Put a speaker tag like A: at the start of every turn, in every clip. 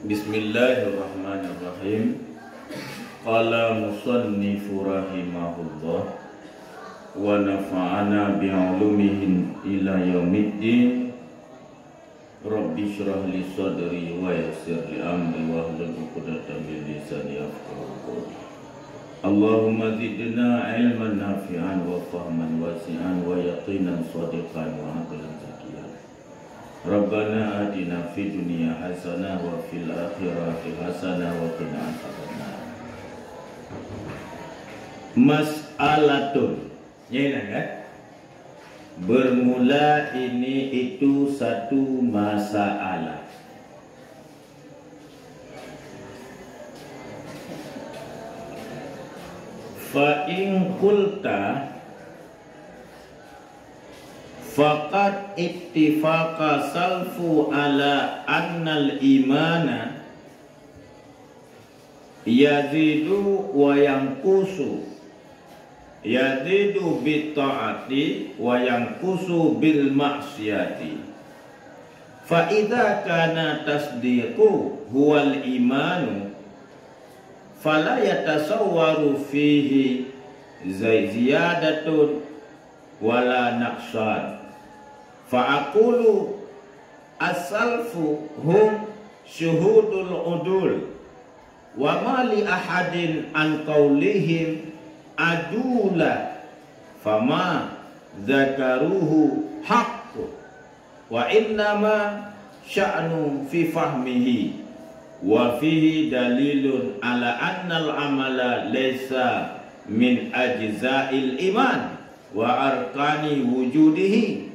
A: Bismillahirrahmanirrahim. Qala musannifu rahimahullah wa nafa'ana bi'ulumihin ila yaumiddin. Rabbi shrah li sadri wa yassir li amri wahlul 'uqdatam min lisani yafqahu qawli. Allahumma zidna ilman nafi'an wa fahman wasi'an wa yaqinan shadiqan wa aqlan zakiyan. Rabbana atina fid dunya hasanah wa fil akhirati hasanah wa qina adzabannar. Mas'alatun. Ya kan? Bermula ini itu satu masalah. Fa in qulta faqad ittifaqa salfu ala annal imana yazidu wa yanqusu, yazidu bit ta'ati wa yanqusu bil ma'siyati. Fa idza kana tasdiqu huwal imanu fala yatasawwaru fihi ziyadatun wala naqsan. Fa aqulu as-salfu hum syuhudul udul wa ma li ahadin an qawlihim adula fama zakaruhu haqq wa innama sya'nu fi fahmihi wa fihi dalilun ala annal amala laysa min ajza'il iman wa arkani wujudihi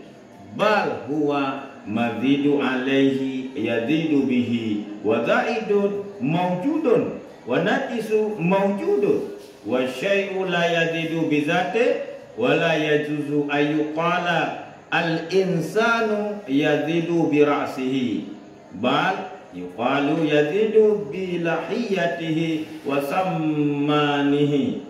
A: bal huwa mazidu alaihi yazidu bihi wa zaidun mawjudun wa naqisu mawjudun wa syai'u la yazidu bizati wa la yajuzu ayyuqala al insanu yazidu bi ra'sihi bal yuqalu yazidu bi lahiyatihi wa sammanihi.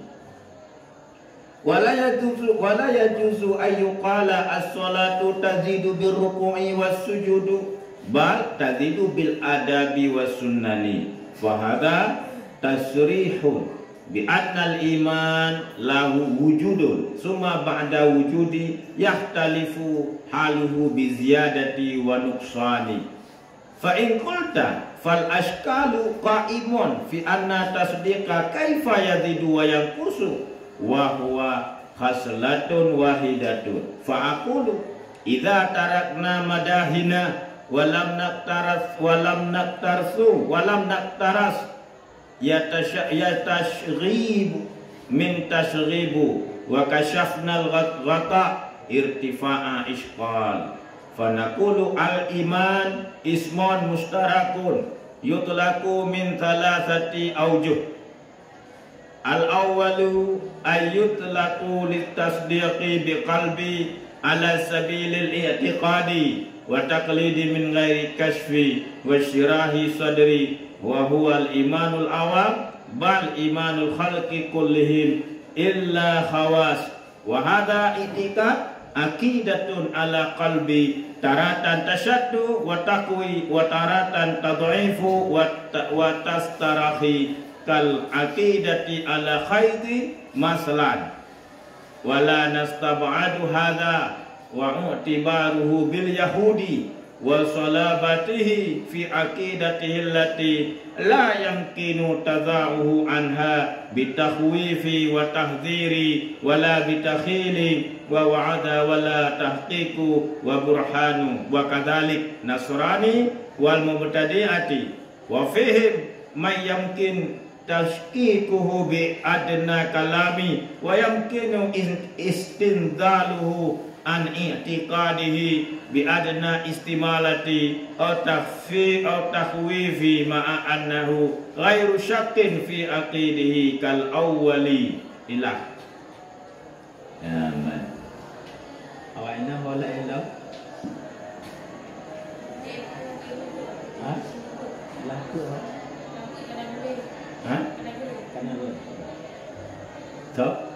A: Wala yajuzu ayyuqala as-salatu tazidu bir ruku'i was sujudu bal tazidu bil adabi was sunnani. Fa hadha tasrihun bi anna al iman lahu wujudun summa ba'da wujudi yahtalifu haluhu bi ziyadati wa nuqsani. Fa in qulta fal ashkalu qa'imun fi anna tasdiqa kaifa yazidu wa yanqusu wa huwa khaslatun wahidatun. Fa aqulu idza tarakna madahina wa lam naktaras wa lam naktarsu wa lam naktaras yatashghib min tashghibu wa kashafna al-ghata irtifa'a ishqal. Fa naqulu al-iman ismun mustarakun yutlaqu min thalathati awjuh. Al-awwalu ayyutlaqu litasdiqi biqalbi ala sabilil i'tiqadi wa taqlidi min ghairi kashfi wa syirahi sadri wa huwa al-imanul awam bal imanul khalqi kullihim illa khawas. Wa hadha i'tiqad aqidatun ala qalbi taratan tashaddu wa taqwi wa taratan tad'ifu wa tastarahi kal aqidati ala khaydi maslan wala nastab'adu hadha wa i'tibaruhu bil yahudi wa salabatihi fi aqidatihi allati la yamkinu tadha'uhu anha bitakhwifi wa tahdhiri wala bitakhili wa wa'ada wala tahqiqu wa burhanu wa kadhalik nasrani wal mubtadi'ati wa fihim may yamkin tashkikuhu bi adna kalami wa yamkinu istinzaluhu an i'tiqadihi bi adna istimalati aw takhwifi ma'a annahu ghairu syakkin fi aqidihi kal awwali ilah. Amin. Awaina wala ilah. Ha? Laku ha? Ha? Kanan. Tak?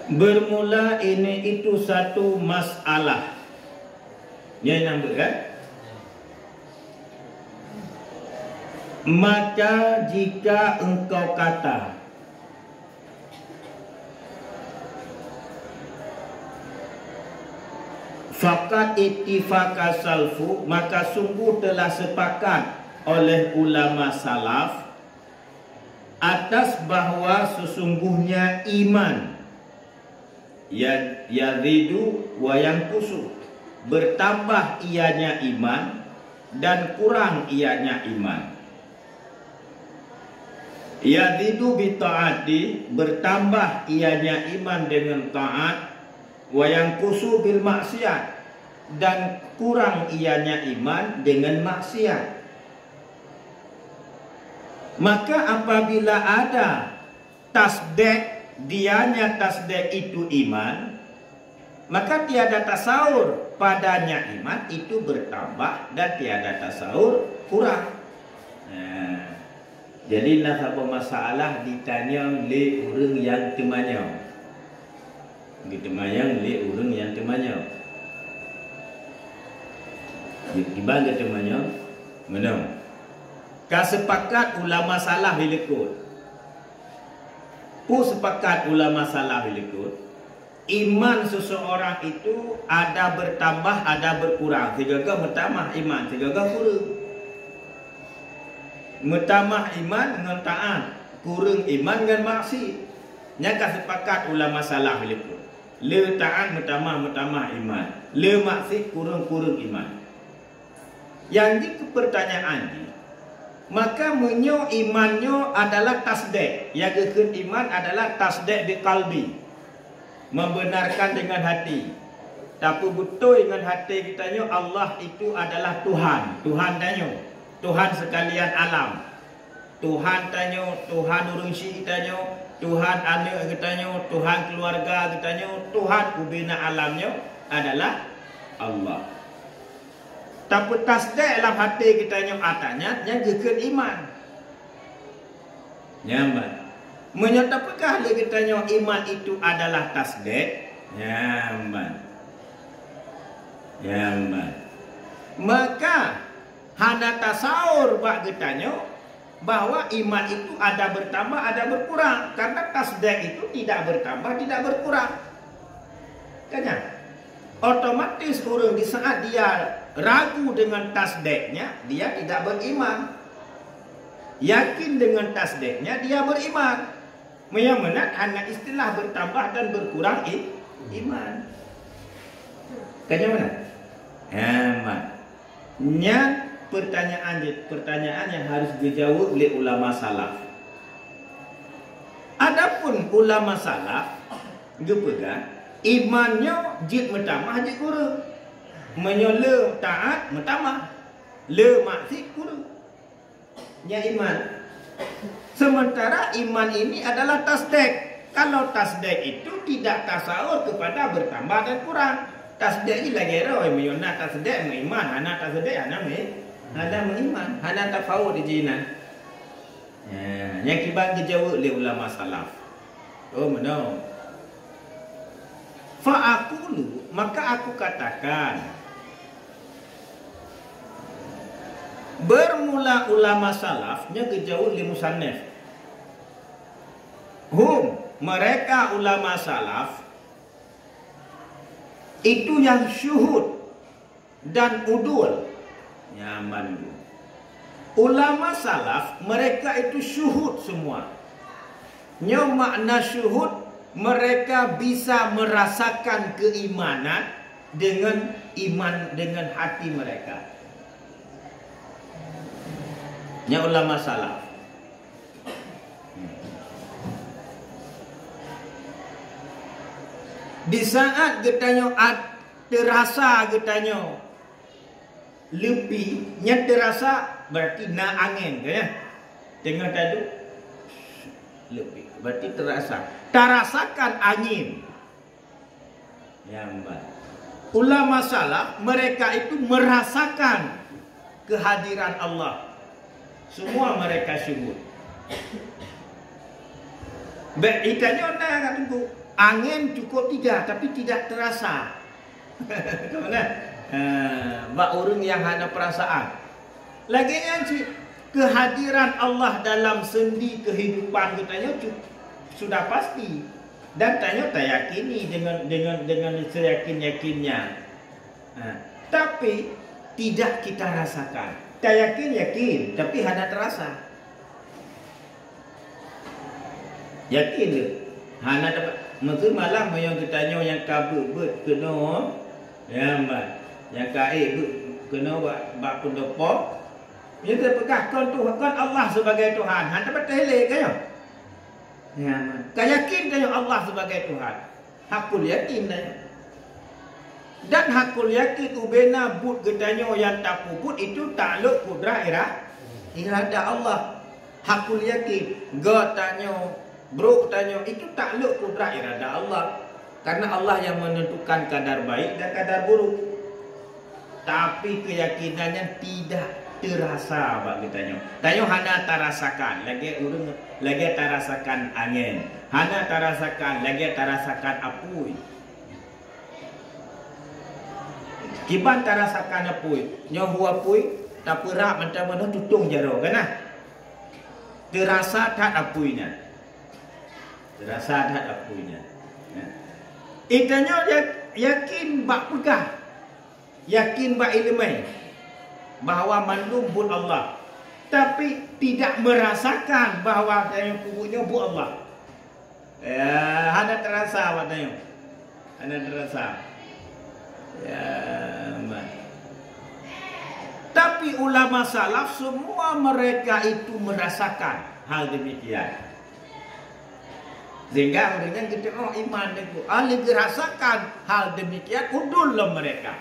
A: Bermula ini itu satu masalah. Yang nampak kan? Maka jika engkau kata fakat ittifaka salfu, maka sungguh telah sepakat oleh ulama salaf atas bahawa sesungguhnya iman yazidu wa yanqusu, bertambah ianya iman dan kurang ianya iman. Yazidu bi taati, bertambah ianya iman dengan taat, wa yanqusu bil maksiat, dan kurang ianya iman dengan maksiat. Maka apabila ada tasdek, dianya tasdek itu iman, maka tiada tasawur padanya iman itu bertambah dan tiada tasawur kurang. Jadi nak apa masalah ditanya le orang yang temanya. Kita mayang le orang yang temanya. Tiba dia temanya mana? Kasepakat ulama salah dilekut. Sepakat ulama salah dilekut. Iman seseorang itu ada bertambah, ada berkurang. Tiga-tiga bertambah iman, tiga-tiga kurang. Bertambah iman dengan taat, kurang iman dengan maksiat. Nyaka sepakat ulama salah dilekut. Le taat bertambah iman, le maksiat kurang iman. Yang di pertanyaan ini, maka menyo imannya adalah tasdek. Yang kekun iman adalah tasdek di kalbi, membenarkan dengan hati. Tapi betul dengan hati kitanya Allah itu adalah Tuhan. Tuhan tanya, Tuhan sekalian alam. Tuhan tanya, Tuhan urungsi kitanya, Tuhan anak kitanya, Tuhan keluarga kitanya, Tuhan ubina alamnya adalah Allah. Tapi tasdek dalam hati kita yang atanya yang kekal iman. Nyaman. Menyatakan kita yang iman itu adalah tasdek. Nyaman. Maka hana tasawur bak kitanya bahwa iman itu ada bertambah, ada berkurang. Karena tasdek itu tidak bertambah, tidak berkurang. Kanya? Otomatis orang di saat dia ragu dengan tasdeknya, dia tidak beriman. Yakin dengan tasdeknya, dia beriman. Yang mana hanya istilah bertambah dan berkurang iman. Kanya mana? Aman. Nya pertanyaan yang harus dijawab oleh ulama salaf. Adapun ulama salaf gepegang imannya jid bertambah jid kurang. Menyole taat bertambah, le maksiat kurang. Nya iman. Sementara iman ini adalah tasdek. Kalau tasdek itu tidak tasawur kepada bertambah dan kurang. Tasdek ini lagi roh menyona tasdek mengiman, hana tasdek hana mengiman, hana tafawur di jinan. Yang kibang dijawab oleh ulama salaf. Oh benar. Fa'aqulu, maka aku katakan, bermula ulama salafnya kejauh li musannif. Mereka ulama salaf itu yang syuhud dan udul. Nyaman. Ulama salaf mereka itu syuhud semua. Nya makna syuhud, mereka bisa merasakan keimanan dengan iman dengan hati mereka. Nya ulama salaf. Di saat getanya terasa getanya lebih, nya terasa berarti na angin ya. Tengah tadi lebih berarti terasa. Terasakan angin. Yang baik. Ulama salaf mereka itu merasakan kehadiran Allah. Semua mereka syuhud. Baik, itanya orang tunggu. Angin cukup 3 tapi tidak terasa. Kemana?
B: Bak orang yang ada perasaan. Lagi yang kehadiran Allah dalam sendi kehidupan katanya sudah pasti. Dan tanya tak yakini dengan seyakin-yakinnya. Tapi tidak kita rasakan. Tak yakin, tapi hanya terasa. Yakin ke? Hanya dapat. Masa malam yang kita yang kabut kena, yang kaib kena bak pendopo. Dia terpegahkan Tuhan Allah sebagai Tuhan. Hanya dapat telik kan? Kau yakin kan Allah sebagai Tuhan? Hakul yakin kan? Dan hakul yakin ubena but gedanya yang tak puput itu takluk kudrat irada Allah. Hakul yakin God tanya, bro tanya, itu takluk kudrat irada Allah. Karena Allah yang menentukan kadar baik dan kadar buruk. Tapi keyakinannya tidak terasa bagi tanya. Tanya hana tarasakan, lagi urang lagi tarasakan angin. Hana tarasakan, lagi tarasakan apui. Kiban tarasakan apui, nyohu apui, tak perak macam mana tutung jaro kan? Terasa tak apuinya. Terasa tak apuinya. Itanya yakin bak pegah. Yakin bak ilmu bahawa mandum but Allah. Tapi tidak merasakan bahawa yang kubutnya but Allah. Ada terasa katanya. Ada terasa. Tapi ulama salaf semua mereka itu merasakan hal demikian. Sehingga orangnya kita iman itu ahli merasakan hal demikian udullah mereka.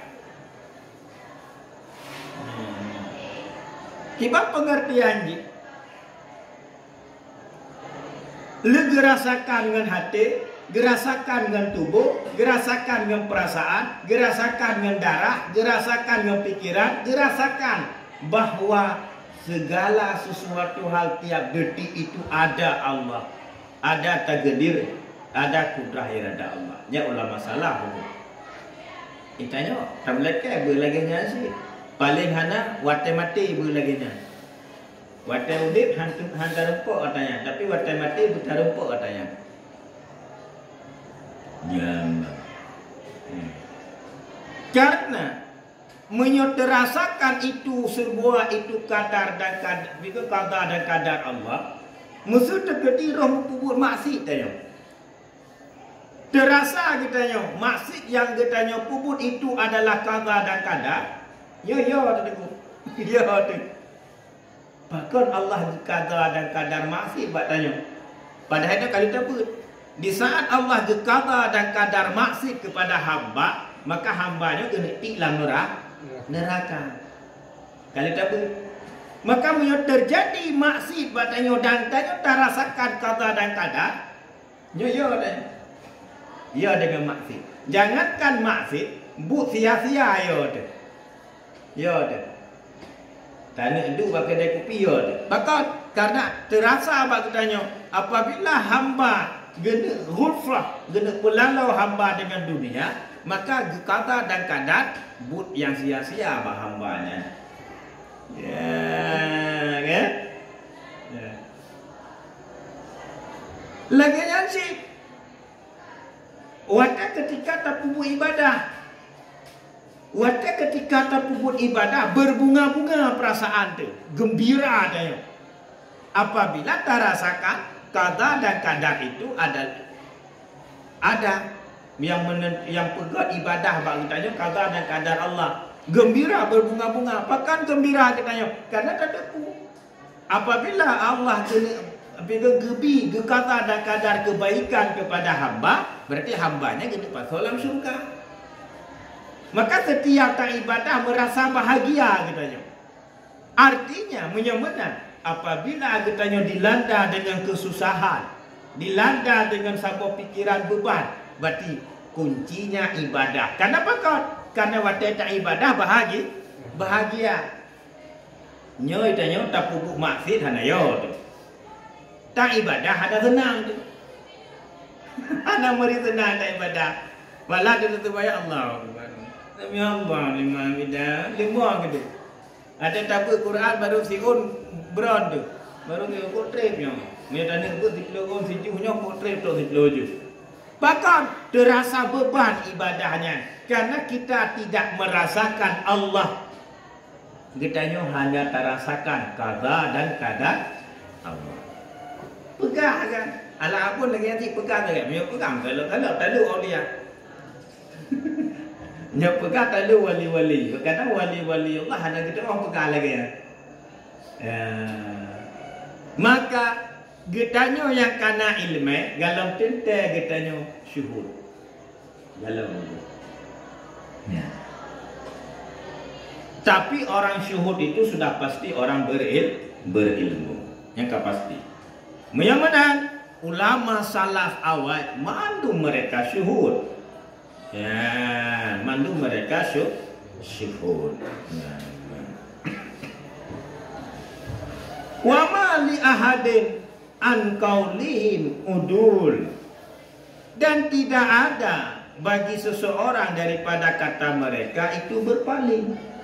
B: Kibat pengertian ji. Le gerasakan dengan hati, gerasakan dengan tubuh, gerasakan dengan perasaan, gerasakan dengan darah, gerasakan dengan pikiran, gerasakan bahawa segala sesuatu hal tiap detik itu ada Allah, ada takdir, ada kudrah irada Allah. Ya ulama salah. Itanya tabletnya berlaginya sih. Paling hana wate mati berlaginya. Wate udip hantar rempuk katanya, tapi wate mati buta rempuk katanya. Karena menyoterasakan itu sebuah itu kadar dan kadar, itu kadar dan kadar Allah, musuh terketi roh kubur maksud tanya. Terasa kitanya maksud yang kitanya kubur itu adalah kadar dan kadar. Ya tadiku. Ya tadi. Bahkan Allah kadar dan kadar maksud buat tanya. Padahal itu kali terbut. Di saat Allah gekata dan kadar maksud kepada hamba, maka hambanya kena tilam neraka. Kalau tak maka menyo terjadi maksud batanya dan tanya terasakan kata dan kadar. Ya dengan maksud. Jangankan maksud, but sia-sia ya tu. Tanya itu pakai dia kopi ya tu. Maka karena terasa apa katanya, apabila hamba gena ghulfah, gena pelalau hamba dengan dunia, maka kata dan kadar but yang sia-sia bah hambanya. Kan? Lagi yang si wadah ketika terpubuk ibadah, wadah ketika terpubuk ibadah berbunga-bunga perasaan tu, gembira dia. Apabila terasakan kata dan kadar itu ada yang pegat ibadah bagi tanya kata dan kadar Allah, gembira berbunga-bunga. Apakah gembira katanya? Karena tadaku. Apabila Allah gebi kata dan kadar kebaikan kepada hamba, berarti hambanya kena masuk dalam syurga. Maka setiap tak ibadah merasa bahagia katanya. Artinya menyemena apabila katanya dilanda dengan kesusahan, dilanda dengan sebuah pikiran beban, berarti kuncinya ibadah. Kenapa kau? Karena waktu tak ibadah bahagia. Nyoy tanya tak pupuk maksud hana yo tu. Tak ibadah ada senang tu. Hana meri senang tak ibadah. Walau dia tu bayar Allah. Demi Allah lima bida, lima gitu. Ada tabur Quran baru siun beron tu. Baru dia portretnya. Dia tanya tu di logon sijunya portret tu di loju. Bahkan terasa beban ibadahnya karena kita tidak merasakan Allah. Kita hanya terasakan qada dan qadar Allah. Pegang kan? Alah pun lagi nanti pegang lagi. Dia pegang kalau tak ada aulia. Dia pegang tak ada wali-wali. Kata wali-wali Allah hanya kita orang pegang lagi ya. Maka getanya yang kana ilmu dalam tente getanya syuhud. Dalam ya. Tapi orang syuhud itu sudah pasti orang berilmu. Yang pasti. Yang mana ulama salaf awal mandu mereka syuhud. Ya, mandu mereka syuhud. Ya. Wa ma li ahadin an qaulihim udul. Dan tidak ada bagi seseorang daripada kata mereka itu berpaling.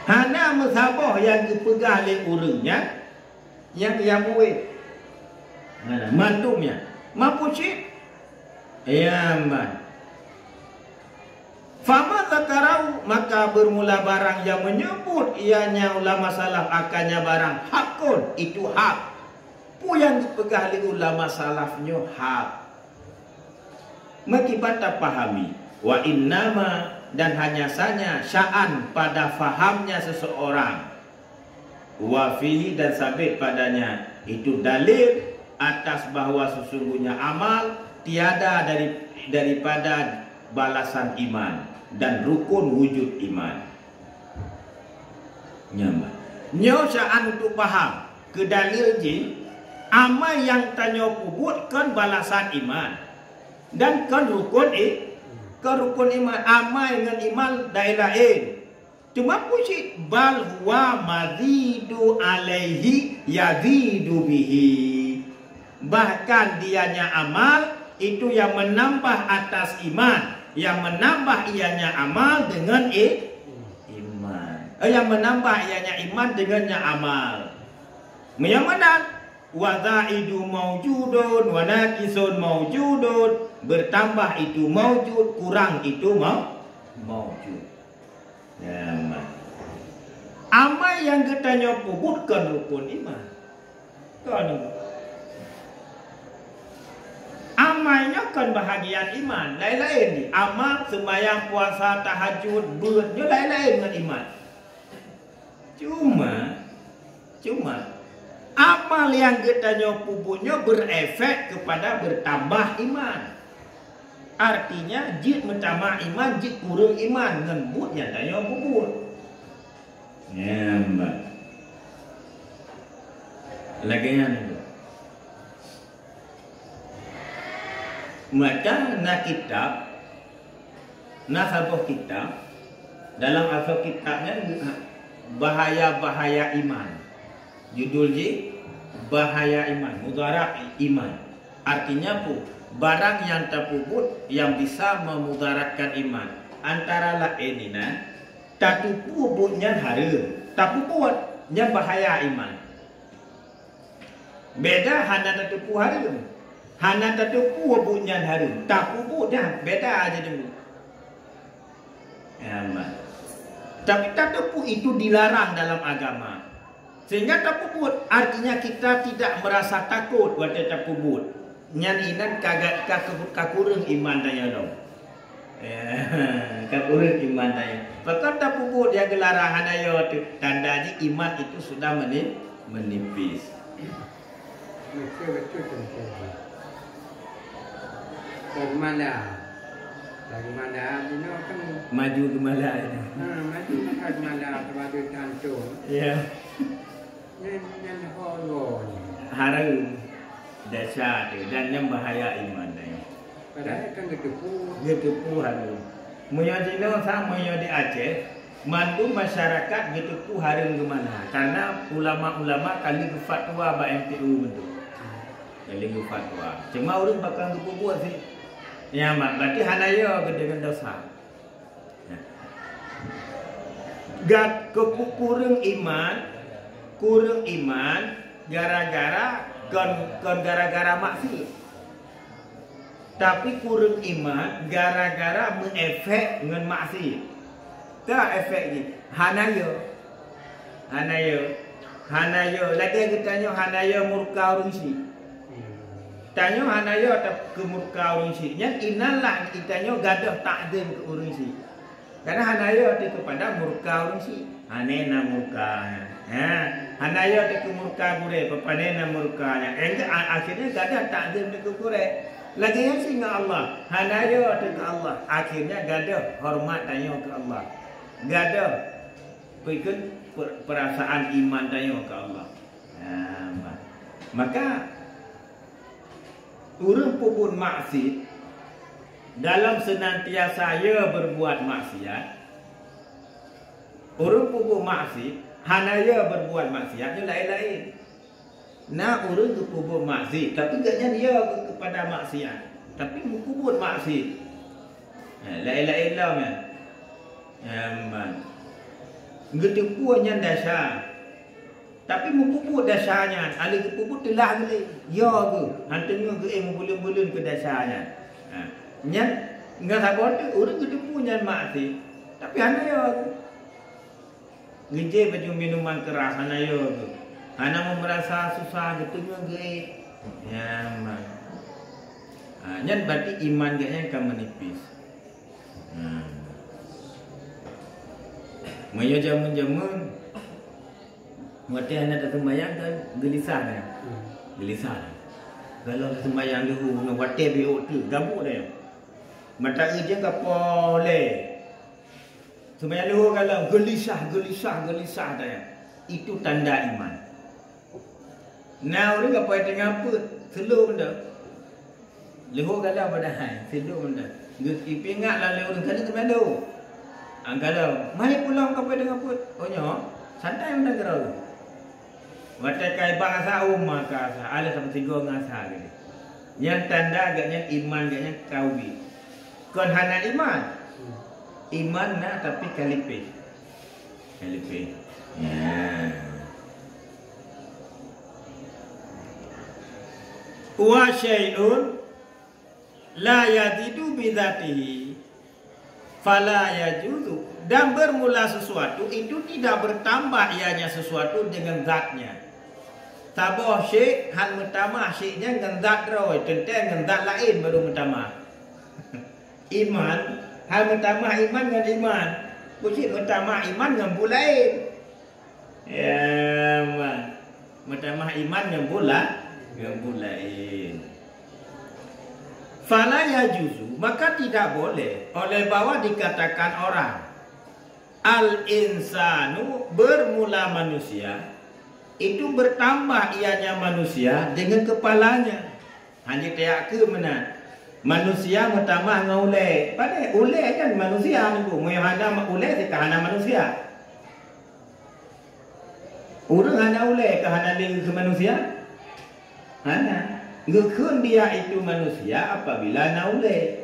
B: Hana mazhabah yang dipegang oleh urangnya yang murid. Mana mandumnya mampu cik. Ya man. Fama zakarau maka bermula barang yang menyebut ianya ulama salaf akannya barang hakun itu hak. Pu yang dipegang oleh ulama salafnya hak. Makibat tak pahami wa innama dan hanya saja sya'an pada fahamnya seseorang wa fihi dan sabit padanya itu dalil atas bahawa sesungguhnya amal tiada daripada balasan iman dan rukun wujud iman. Nyaman. Nyo sya'an untuk faham ke dalil ji amal yang tanya pubut kan balasan iman dan kan rukun rukun iman. Amal dengan iman lain-lain. Cuma pusit bal huwa mazidu alaihi yazidu bihi. Bahkan dianya amal itu yang menambah atas iman, yang menambah ianya amal dengan iman. Yang menambah ianya iman dengannya amal. Yang mana? Wa zaidu maujudun wa naqisun maujudun. Bertambah itu maujud, kurang itu maujud. Ya, amal yang katanya puputkan rukun iman. Kan amalnya kan bahagian iman. Lain-lain ni. Amal sembahyang, puasa, tahajud, beratnya lain-lain dengan iman. Cuma amal yang katanya puputnya berefek kepada bertambah iman. Artinya jid mentambah iman, jid kurang iman dengan but yang tanya puput. Ya, mbak. Lagi yang itu. Maka na kitab, na sabah kitab, dalam asal kitabnya bahaya-bahaya iman. Judul je bahaya iman, mudarat iman. Artinya apa? Barang yang terpubut yang bisa memudaratkan iman. Antara lain ini, tak puputnya haram, tak puputnya bahaya iman. Beda hana tak pupu haram, hana tak puputnya haram, tak puput dah beda aja dulu. Aman. Tapi tak puput itu dilarang dalam agama. Sehingga tak puput artinya kita tidak merasa takut waktu tak puput. Nyaninan kagak kakurang iman daya dong. Kakurang iman daya. Bahkan tak puput yang gelarahan ayo tu tandanya iman itu sudah menipis.
C: Bagaimana ini kan
B: maju ke mana ini?
C: Maju ke mana kepada tantung.
B: Ya.
C: Yang holon.
B: Haram dasar tu dan yang bahaya iman dia.
C: Padahal kan
B: Getepu haram. Munyo Cina sama munyo di Aceh, mandu masyarakat getepu haram ke mana? Karena ulama-ulama kali ke fatwa ba MPU bentuk. Kali ke fatwa. Cuma orang bakal gepu buat sih. Ya mak, berarti hanaya dengan dosa. Gak kurang iman gara-gara gara-gara maksiat. Tapi kurang iman gara-gara mengefek dengan maksiat. Tak efek ni. Hanaya. Lagi kita tanya hanaya murka orang si. Tanya hanaya atau kemurka orang si. Yang inalah kita tanya gadah takdim ke orang si. Karena hanaya itu kepada murka orang si. Hanena murka. Hanaya itu ke murka gure. Papanena murkanya. Akhirnya gadah takdim ke gure. Lagi yang singa Allah. Hanaya itu ke Allah. Akhirnya gadah hormat tanya ke Allah. Gadah pikir perasaan iman tanya ke Allah. Maka orang pun maksiat dalam senantiasa ia berbuat maksiat. Orang pun maksiat hanaya berbuat maksiat je lain-lain. Nah orang tu pun maksiat tapi taknya dia kepada maksiat. Tapi pun maksiat. Lain-lain lah kan. Ngetupuannya dasar. Tapi mempupuk dasarnya. Ada kepupuk telah ke. Ya ke. Hantarnya ke membulun-bulun ke dasarnya. Nyan. Nggak sabar tu. Orang ketupunya maksiat. Tapi hanya ya ke. Ngejek baju minuman keras. Hanya ya ke. Hanya merasa susah. Ketunya ke. Ya man. Nyan berarti iman kayaknya akan menipis. Maya jamun-jamun mati anak tak sembahyang kan gelisah dah. Gelisah. Kalau sembahyang dulu nak wate biok tu gabuk dah. Mata kerja gapo le. Sembahyang dulu kalau gelisah dah. Itu tanda iman. Nah orang gapo tengah apa? Slow benda. Leho kalau padahal slow benda. Ingatlah le orang kali sembahyang dulu. Kalau mai pulang kau dengan put, oh nyo, santai mana kerau. Watai kai bahasa umma kasa, ada sama tiga ngasa gini. Yang tanda agaknya iman agaknya kaubi. Kon hana iman na tapi kalipe. Ya. Wa syai'un la yazidu bidzatihi. Fala yajuzu, dan bermula sesuatu itu tidak bertambah ianya sesuatu dengan zatnya. Tabah syek hal pertama syeknya dengan zat roy, tentang dengan zat lain baru pertama. Iman hal pertama iman dengan iman. Puji pertama iman dengan bulain. Ya man. Pertama iman dengan bulain. Fala yajuzu, maka tidak boleh oleh bawah dikatakan orang al-insanu bermula manusia itu bertambah ianya manusia dengan kepalanya. Hanya tiak ke mana manusia bertambah dengan ule. Pada ule kan manusia ni bu, muhana ule si kahana manusia. Orang hana ule kahana ling ke manusia. Hana. Ngekun dia itu manusia apabila naule.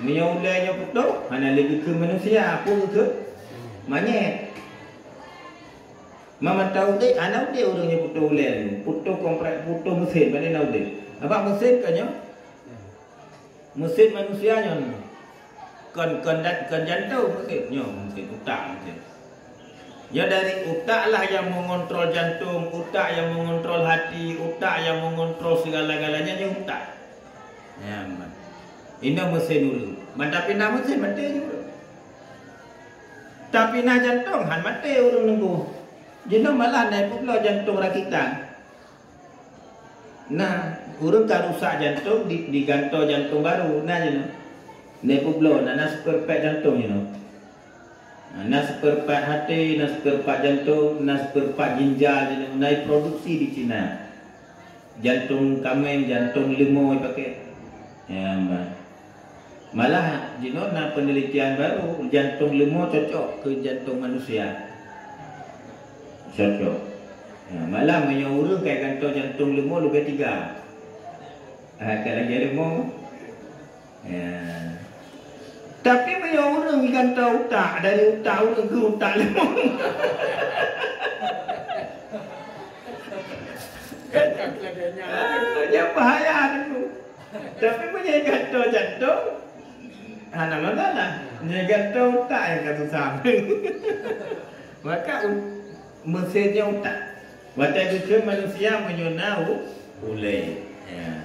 B: Meyaulenya putuk, mana lagi ke manusia apa ke? Manyet. Mama tahu dek, anak dia orangnya putuk ulen. Putuk komprak, putuk mesin, mana naule. Apa mesin kanya? Mesin manusianya ni. Kon jantung mesinnya, mesin utak mesin. Ya dari utak lah yang mengontrol jantung, utak yang mengontrol hati, utak yang mengontrol segala-galanya ni utak. Ya, man. Ini mesin dulu. Tapi nak mesin mati juga. Tapi nak jantung han mati orang nunggu. Jadi malah naik pula jantung rakitan. Nah, orang tak rusak jantung digantung jantung baru. Nah je no. Naik pula nak seperempat jantung je no. Nas seperempat hati, nas seperempat jantung, nas seperempat ginjal naik produksi di China. Jantung kameng, jantung lemau pakai. Ya, malah jino na penelitian baru jantung lemau cocok ke jantung manusia. Cocok. Ya, malah menyuruh kayak gantung jantung lemau lebih 3. Kalau lagi lemau Ya. Tapi banyak orang ikan tahu tak dari utak orang ke utak lemong.
C: Kacak ladanya.
B: Yang bahaya tu. Tapi banyak ikan tahu jantung. Hana mana lah. Ikan tahu utak yang kata sama. Maka mesinnya utak. Waktu itu manusia menyonau ulai. Ya.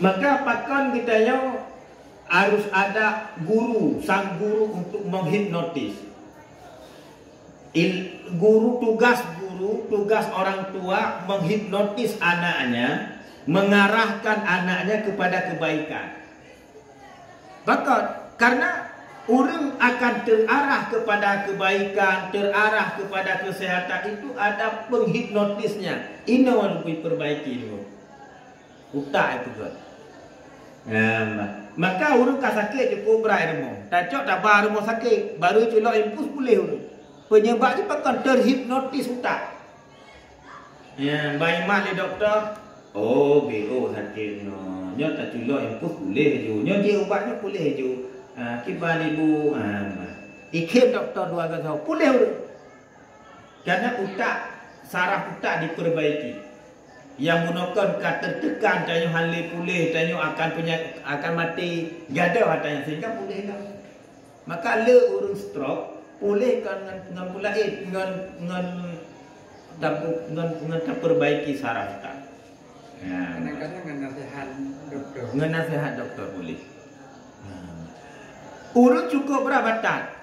B: Maka pakon kita harus ada guru, sang guru untuk menghipnotis. Tugas orang tua menghipnotis anaknya, mengarahkan anaknya kepada kebaikan. Bahkan karena orang akan terarah kepada kebaikan, terarah kepada kesehatan itu ada penghipnotisnya. Ini yang lebih perbaiki dulu. Utak itu kan. Maka urut sakit cukup berai demo. Tak cok tak baru mau sakit, baru celok impus boleh urut. Penyebab ni pakai terhipnotis utak. Ya, bayi mak le doktor. Oh, BO sakit no. Nyo tak celok impus boleh je. Nyo je ubatnya boleh je. Kiban ibu ikhim doktor dua kata boleh urut. Karena utak, saraf utak diperbaiki. Yang gunakan kata tekan tanya hale pulih tanya akan mati gadah katanya sehingga pulih dah. Maka le urung stroke pulih kan dengan pula dengan perbaiki saraf tak.
C: Kadang-kadang dengan nasihat doktor.
B: Dengan nasihat doktor boleh. Urut cukup berapa tak?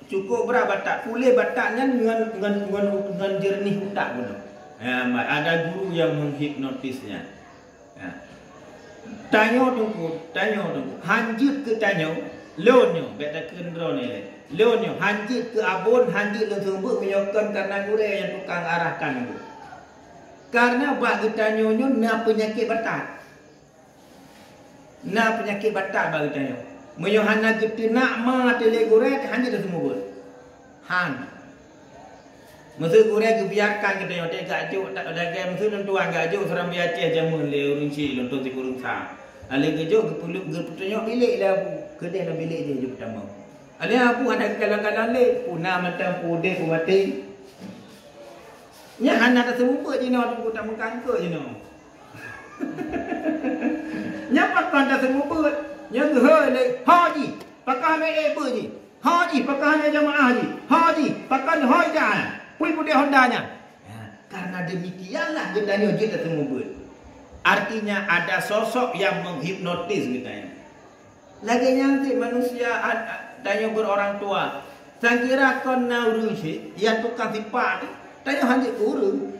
B: Cukup berapa tak? Pulih bataknya dengan jernih utak pun. Ya, ada guru yang menghipnotisnya. Ya. Tanya tunggu. Hanjit ke tanya, lonyo, beta kendro ni le. Lonyo, hanjit ke abon, hanjit le sumber menyokan karena guru yang tukang arahkan itu. Karena bagi tanyonyo na penyakit batat. Na penyakit batat bagi tanyo. Menyohana gitu nak ma tele guru hanjit le sumber. Han. Masa kurang kebiarkan kita yang tak gajuk tak ada game masa tuan gajuk seram biaceh jamun le urang ci lonton ti kurung sa. Ale gajuk kepuluk geputnya bilik lah kedai dalam bilik je pertama. Ale aku ada kalang-kalang le puna macam pude ku mati. Nya hana tak semua je no tu tak mengkangke je no. Nya pakkan tak semua nya gehe le haji pakkan me ebe je. Haji pakkan jamaah je. Haji pakkan hoja. Pui putih Hondanya. Ya, karena demikianlah kita nyujud semua buat. Artinya ada sosok yang menghipnotis kita. Lagi nanti manusia tanya berorang tua. Saya kira kon nauru si yang tukang tipak ni tanya hanya urut.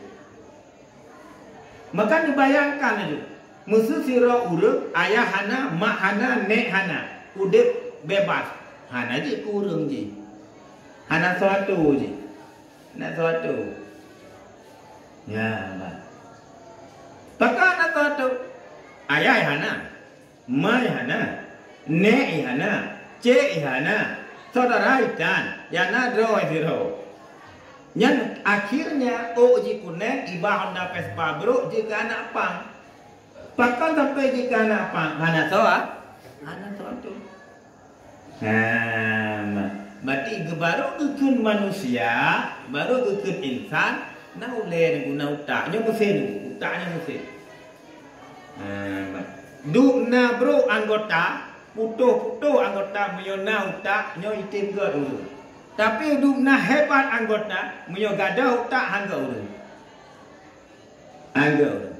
B: Maka dibayangkan itu. Musuh sira urut, ayah hana, mak hana, nek hana. Udip bebas. Hana je kurung je. Hana suatu je. Nak suatu. Ya, Mbak. Pakar nak suatu. Ayah hana. Ma hana. Ne hana. Ce hana. Saudara ikan. Yana droi zero. Yang akhirnya ji kunen ibah Honda Vespa bro jika anak pang. Pakar sampai jika anak pang. Hana soa. Hana suatu. Mbak. Berarti baru kekun manusia, baru kekun insan, na uleh guna utaknya mesin, utaknya mesin. Duk na bro anggota, putuh anggota menyona utaknya itim ke dulu. Tapi duk na hebat anggota, menyogada utak hangga dulu. Hangga dulu.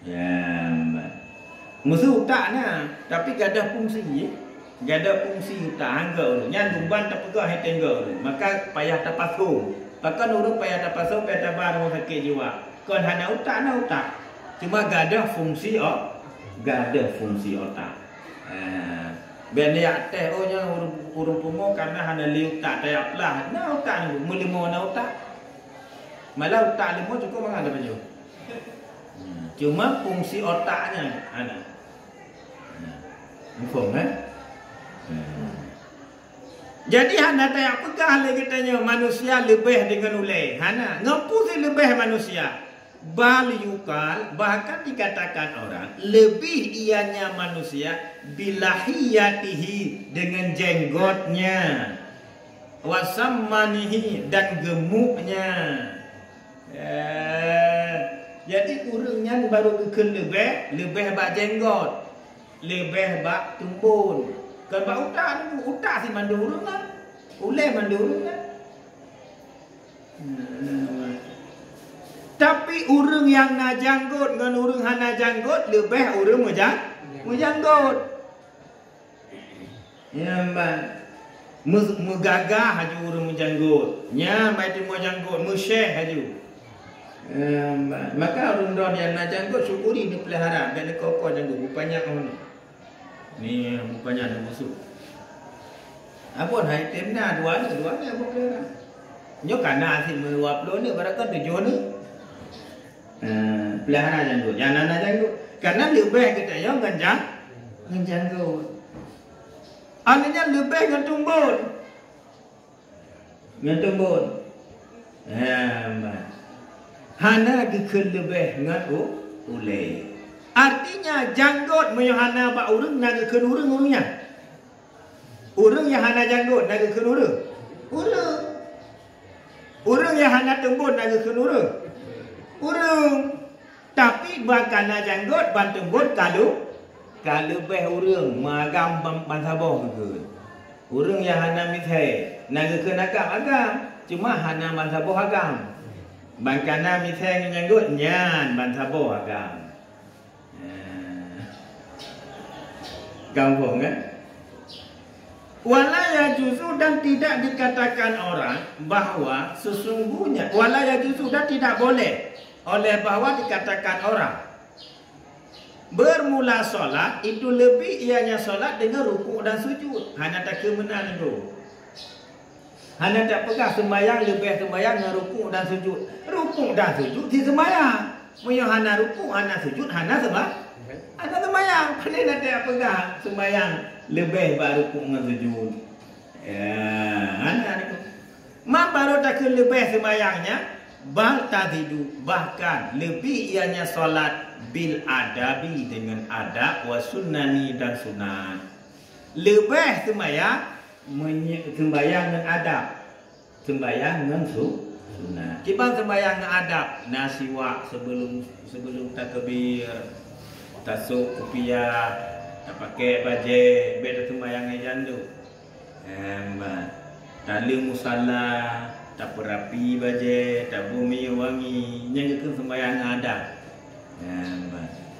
B: Ya, musuh utaknya, tapi gadah fungsi. Gada fungsi utak hangga urut. Yang dumban tak pegah hai tengga urut. Maka payah tapasu. Bahkan urut payah tapasu, payah tabar mau sakit jiwa. Kon hana utak na utak. Cuma gada fungsi otak. Ben dia teh nya urung pumo karena hana li utak tayap lah. Na utak ni mulimo na utak. Malah utak limo cukup mangada baju. Cuma fungsi otaknya ana. Info Jadi hana tak pegah lagi tanya manusia lebih dengan ulai. Hana ngapu si lebih manusia. bal yukal, bahkan dikatakan orang lebih ianya manusia bilahiyatihi dengan jenggotnya, wasammanihi dan gemuknya. Jadi urangnya baru ke lebih bak jenggot, lebih bak tumbun. Kan bak utak si mandu urang kan, uleh mandu urang kan. Tapi urang yang na janggut dengan urang hana janggut lebih urang menjanggut. Ya mbak, megagah haju urang menjanggut. Nya mai tu menjanggut, musyeh haju. Maka urang don yang na janggut syukuri ni pelihara, dan koko janggut rupanya on. Ni rupanya ada musuh. Apa hai temna dua ni apa pelihara. Nyo kana si meluap lo ni barakan tujuh ni. Pelihara janggut, jangan ada janggut. Karena lebih kita yang ganjang janggut. Anaknya lebih dengan tumbun. Dengan tumbun. Hana ke lebih dengan ulai. Artinya janggut menyahana pak urang naga ke urang-urangnya. Urang yang hana janggut naga ke urang. Urang yang hana tumbun naga ke urang. Tapi bakana janggut bantembut kalau lebih urang magam bansabah ke. Urang yang hana mithai naga ke agam cuma hana bansabah agam. Bakana mithai janggut nyan bansabah agam. Gampang kan? Wala yajuzu dan tidak dikatakan orang bahawa sesungguhnya wala yajuzu dan tidak boleh oleh bahawa dikatakan orang bermula solat itu lebih ianya solat dengan rukuk dan sujud. Hanya tak kemenang itu. Hanya tak pegang sembahyang lebih sembahyang dengan rukuk dan sujud. Rukuk dan sujud di sembahyang. Moyo hana rukuk, hana sujud, hana sembahyang. Pandai nak tak pegang sembahyang lebih baru rukuk dengan sujud. Hana itu. Ma baru tak lebih sembahyangnya. Bal tazidu, bahkan lebih ianya solat bil adabi dengan adab wa sunnani dan sunat. Lebih sembahyang dengan adab, sembahyang dengan sunat. Kibang sembahyang dengan adab, nasiwak sebelum takbir, tasuk kupiah, tak pakai baju, beda sembahyang jandu. Tali musalla, tak berapi baje, tak bumi wangi, yang itu sembahyang ada.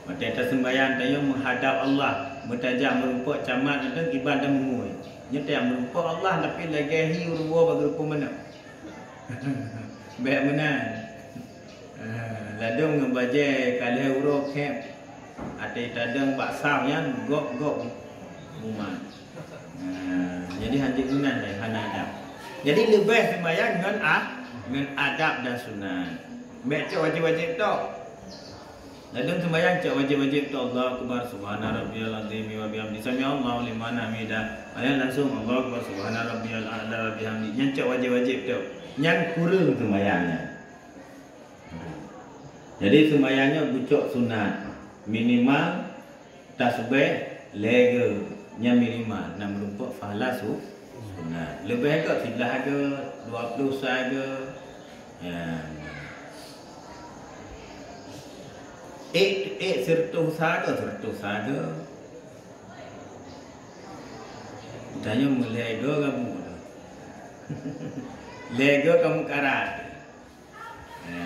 B: Macam sembahyang tayo menghadap Allah, bertajak merumpuk camat dan ibadah mengui. Nyata merumpuk Allah tapi lagi hi urwa bagi rupa mana. Baik mana. Ladung ngebaje kali urok kep. Ada tadang baksam yang gok rumah. Jadi hanjing gunan dah hana adab. Jadi lebih sembahyang dengan adab dan sunat. Baik cak wajib-wajib tu. Dalam sembahyang cak wajib-wajib tu Allahu akbar subhana rabbiyal azim wa bihamdi sami Allahu liman hamidah. Ayat langsung Allahu akbar subhana rabbiyal a'la wa bihamdi. Yang cak wajib-wajib tu. Yang kurang sembahyangnya. Jadi sembahyangnya bucuk sunat. Minimal tasbih lega nya minimal 6 rumput fahla sunat. Lebih agak 11 ke 20 saja. Sertuh saja. Tanya mulai lega kamu. Lega kamu karat.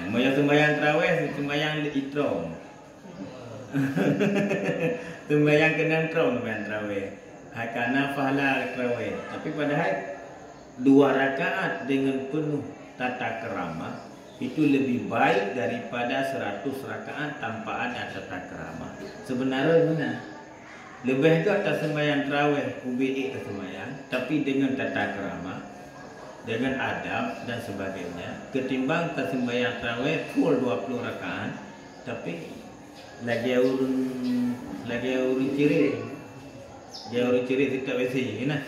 B: Moyo sembahyang tarawih, sembahyang itrom. Sembahyang kena trom sembahyang tarawih. Hakana pahala tarawih. Tapi padahal 2 rakaat dengan penuh tata kerama itu lebih baik daripada 100 rakaat tanpa ada tata kerama. Sebenarnya mana? Lebih ke atas sembahyang tarawih UBE ke sembahyang, tapi dengan tata kerama, dengan adab dan sebagainya, ketimbang atas sembahyang tarawih full 20 rakaat, tapi lagi urun ciri. Dia urun ciri tidak besi, nah.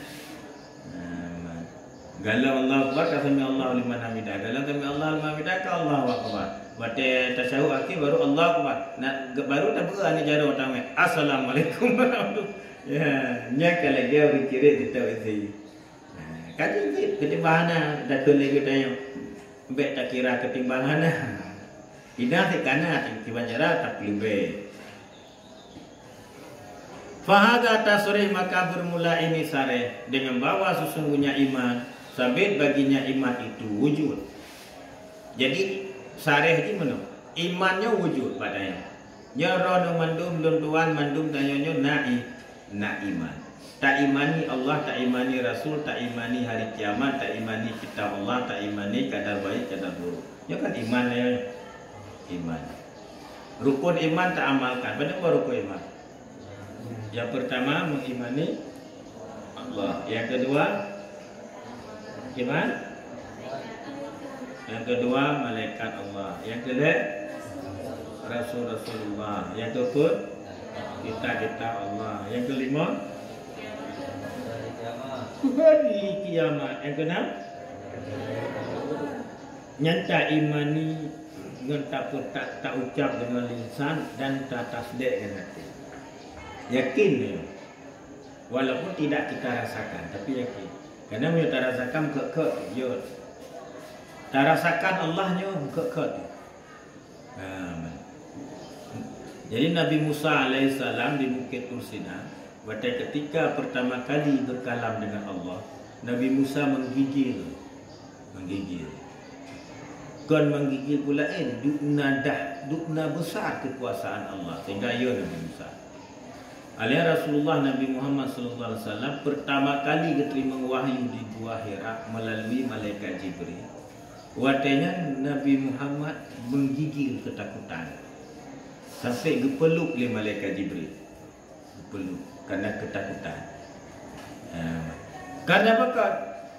B: Galau Allah Akbar ka sami Allah liman hamidah. Galau sami Allah liman hamidah ka Allahu Akbar. Wate tasyahud akhir baru Allah Akbar. Nak baru dah berani cara utama. Assalamualaikum warahmatullahi. Ya, nya kalau dia berkira kita itu. Kata ketimbangan dah tulis kita yang bet tak kira ketimbangan. Tidak sekana timbang cara tak lebih. Fahada tasrih maka bermula ini sareh dengan bahwa sesungguhnya iman sabit baginya iman itu wujud. Jadi sareh di mana? Imannya wujud padanya. Ya rono mandum luntuan mandum tanyonyo na iman. Tak imani Allah, tak imani Rasul, tak imani hari kiamat, tak imani kitab Allah, tak imani kadar baik kadar buruk. Ya kan iman ya. Iman. Rukun iman tak amalkan. Benar apa rukun iman? Yang pertama mengimani Allah. Yang kedua iman. Yang kedua malaikat Allah. Yang ketiga Rasulullah. Yang keempat kita Allah. Yang kelima hari kiamat. Yang keenam nyata imani dengan tak ucap dengan lisan dan tak tasdik dengan hati. Yakin dia. Walaupun tidak kita rasakan tapi yakin. Karena kita tak rasakan ke dia. Tak rasakan Allahnya ke. Jadi Nabi Musa alaihissalam di Bukit Tur Sina, pada ketika pertama kali berkalam dengan Allah, Nabi Musa menggigil. Kan menggigil pula dukna besar kekuasaan Allah sehingga ia Nabi Musa. Alia Rasulullah Nabi Muhammad sallallahu alaihi wasallam pertama kali diterima wahyu di Gua Hira melalui malaikat Jibril. Watanya Nabi Muhammad menggigil ketakutan sampai gepeluk oleh malaikat Jibril. Gepeluk karena ketakutan. Karena apa?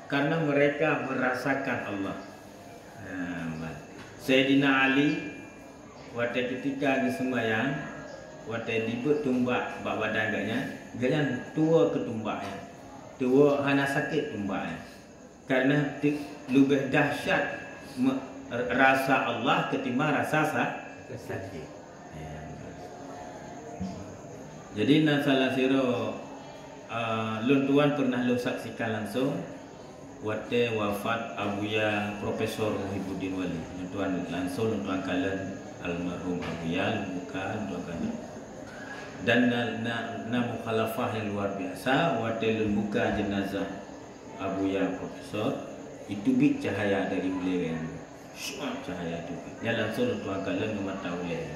B: Karena mereka merasakan Allah. Sayyidina Ali waktu ketika di sembahyang, waktu dibut tumbak bak badan ganya tua ke tumbaknya. Tua hana sakit tumbaknya. Karena lebih dahsyat rasa Allah ketimbang rasa sakit. Jadi nasalah siro luntuan pernah lo saksikan langsung waktu wafat Abuya Profesor Muhibbuddin Wali. Luntuan langsung luntuan kalian almarhum Abuya bukan luntuan kalian. Dan na mukhalafah yang luar biasa waktu membuka jenazah Abuya Profesor itu bit cahaya dari beliau. Cahaya itu. Ya langsung luntuan kalian memata oleh.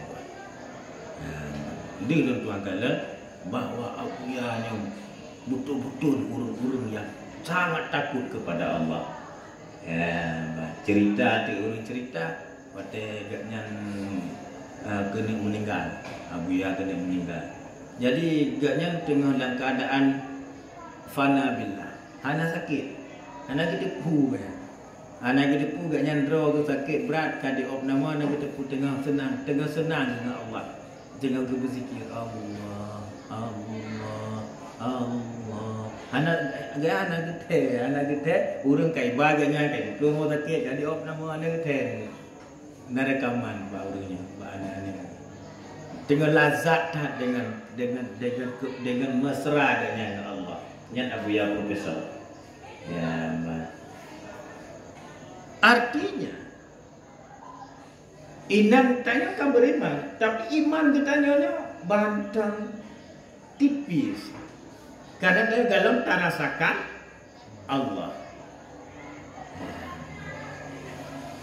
B: Dia luntuan kalian bahawa Abuya yang betul-betul urung-urung yang sangat takut kepada Allah. Cerita tu orang cerita waktu gaknya kena meninggal. Abuya kena meninggal. Jadi gaknya tengah dalam keadaan fana billah. Hana sakit. Hana kedepu ya. Hana kedepu gaknya draw tu sakit berat kadi op nama nak kedepu tengah senang dengan Allah. Tengah berzikir Allah. Anak kita urang kai baganya kai tu mau sakit jadi op nama anak kita narekaman ba urangnya ba anak-anak dengan lazat dengan mesra dengan Allah nya Abuya Profesor ya artinya inang tanya kan beriman tapi iman ditanya bantang tipis. Karena dia dalam tak rasakan Allah.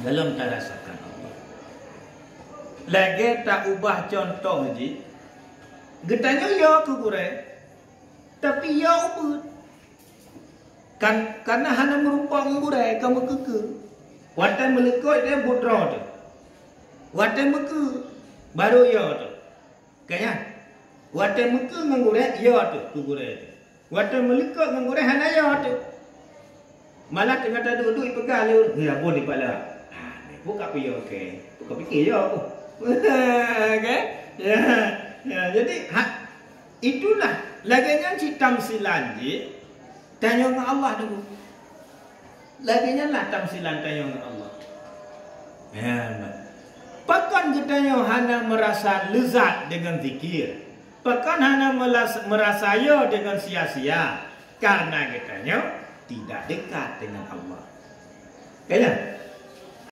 B: Dalam tak rasakan Allah. Lagi tak ubah contoh je. Getanya ya ku kurang. Tapi ya ubah. Karena hanya merupakan kurang kamu keke. Watan melekot dia budra tu. Watan meke baru ya tu. Kaya. Watan meke ngurang ya tu ku kurang. Waktu melikat dengan orang hanaya tu. Malah tengah tak duduk pegang dia. Ya boleh pala. Buka piye okey. Buka fikir ya aku. Okey. Ya, jadi itulah laginya si tamsilan je. Tanya dengan Allah dulu. Laginya lah tamsilan tayo dengan Allah. Ya, pakan kita hanya merasa lezat dengan zikir. Pakan hanya merasa yo dengan sia-sia. Karena kita tidak dekat dengan Allah. Kaya?